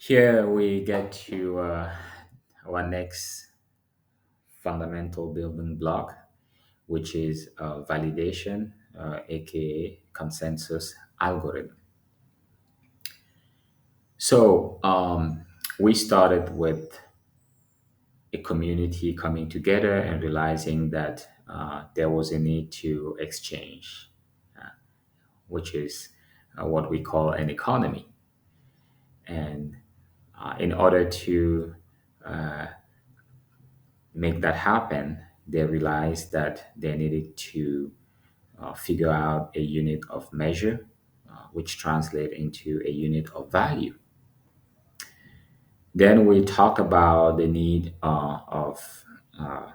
Here we get to our next fundamental building block, which is validation, aka consensus algorithm. So we started with a community coming together and realizing that there was a need to exchange, which is what we call an economy. And in order to uh, make that happen, they realized that they needed to figure out a unit of measure, which translate into a unit of value. Then we talk about the need of uh,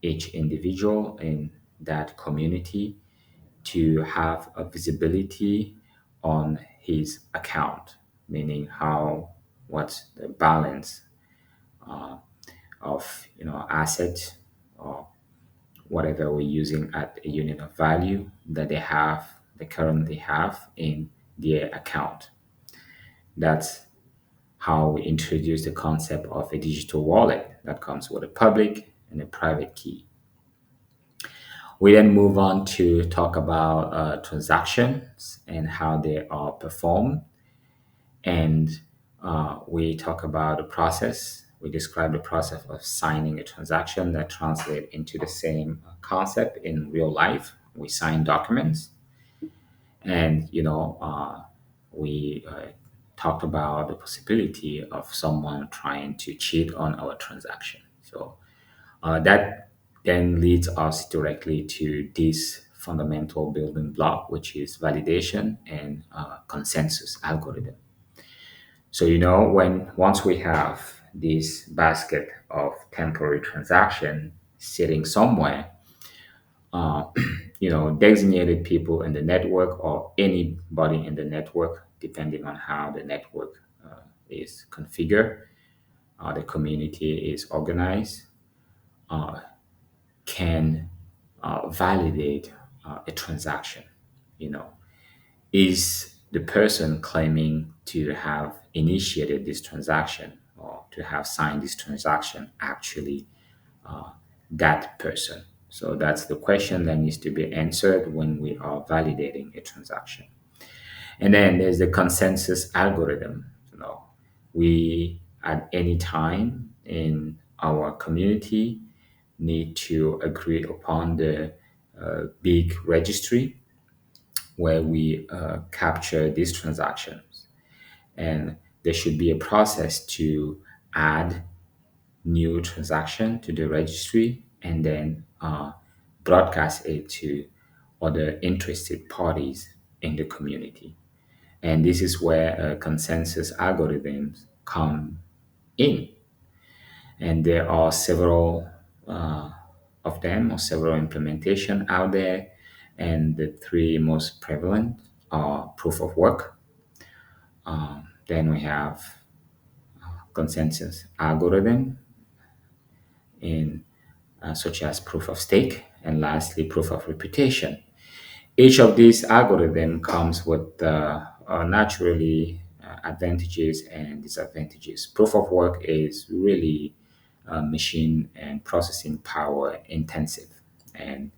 each individual in that community to have a visibility on his account, meaning how what's the balance of asset or whatever we're using at a unit of value that they currently have in their account. That's how we introduce the concept of a digital wallet that comes with a public and a private key. We then move on to talk about transactions and how they are performed. And we talk about the process. We describe the process of signing a transaction that translate into the same concept in real life. We sign documents, and we talked about the possibility of someone trying to cheat on our transaction. So that then leads us directly to this fundamental building block, which is validation and consensus algorithm. So, when once we have this basket of temporary transaction sitting somewhere, uh, designated people in the network or anybody in the network, depending on how the network is configured, the community is organized, can validate a transaction. You know, is the person claiming to have initiated this transaction or to have signed this transaction actually that person? So that's the question that needs to be answered when we are validating a transaction. And then there's the consensus algorithm. We at any time in our community need to agree upon the big registry where we capture these transactions. And there should be a process to add new transaction to the registry and then broadcast it to other interested parties in the community. And this is where consensus algorithms come in. And there are several of them or several implementation out there. And the three most prevalent are proof of work. Then we have consensus algorithm in such as proof of stake, and lastly, proof of reputation. Each of these algorithm comes with naturally advantages and disadvantages. Proof of work is really machine and processing power intensive, and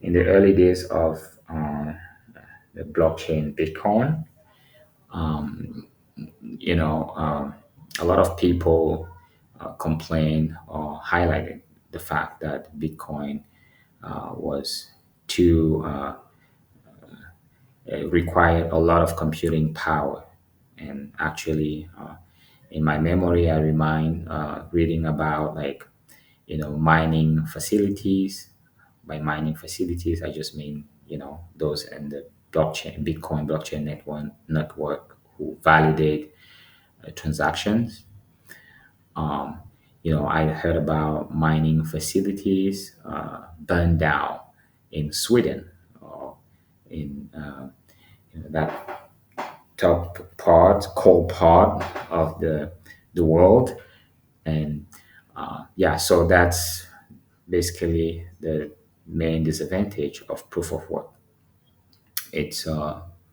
in the early days of the blockchain Bitcoin, a lot of people complained or highlighted the fact that Bitcoin was too required a lot of computing power. And actually, in my memory, I remind reading about mining facilities. By mining facilities, I just mean those in the Bitcoin blockchain network who validate transactions. Um, I heard about mining facilities burned down in Sweden or in that top part, cold part of the world, and yeah, so that's basically the main disadvantage of proof of work. It's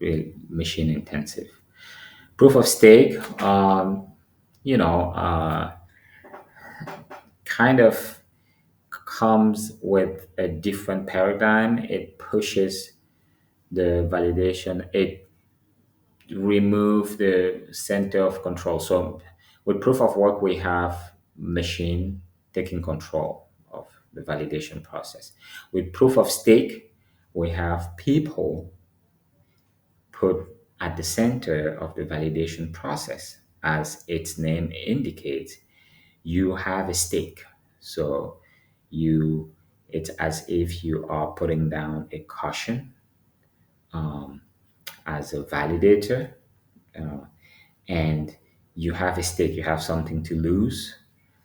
really machine intensive. Proof of stake. you know, kind of comes with a different paradigm. It pushes the validation. It remove the center of control. So with proof of work, we have machine taking control of the validation process. With proof of stake, we have people put at the center of the validation process. As its name indicates, you have a stake. So you it's as if you are putting down a caution as a validator, uh, and you have a stake, you have something to lose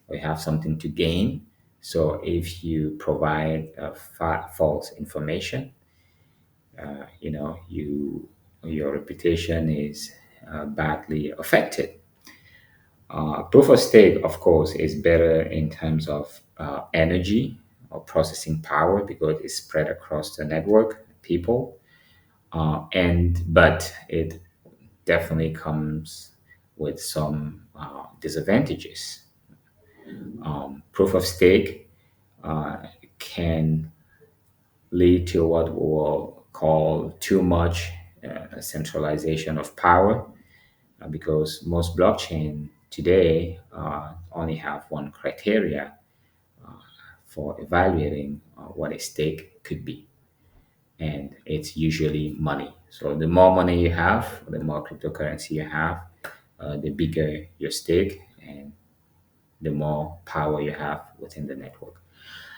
or you have something to gain. So if you provide false information, your reputation is badly affected. Proof of stake, of course, is better in terms of energy or processing power because it's spread across the network, people, and but it definitely comes with some disadvantages. Proof of stake can lead to what we'll call too much centralization of power, because most blockchain today only have one criteria for evaluating what a stake could be, and it's usually money. So the more money you have, the more cryptocurrency you have, the bigger your stake, and the more power you have within the network.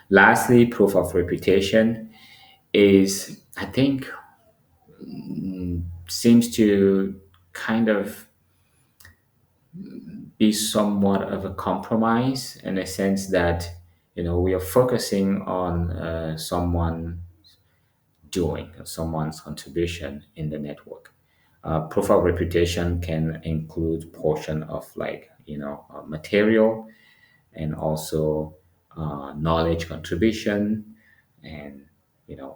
Lastly, proof of reputation is, I think, seems to kind of be somewhat of a compromise in a sense that we are focusing on someone doing someone's contribution in the network. Proof of reputation can include portion of like material and also knowledge contribution, and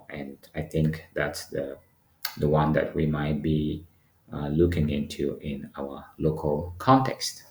and I think that's the one that we might be looking into in our local context.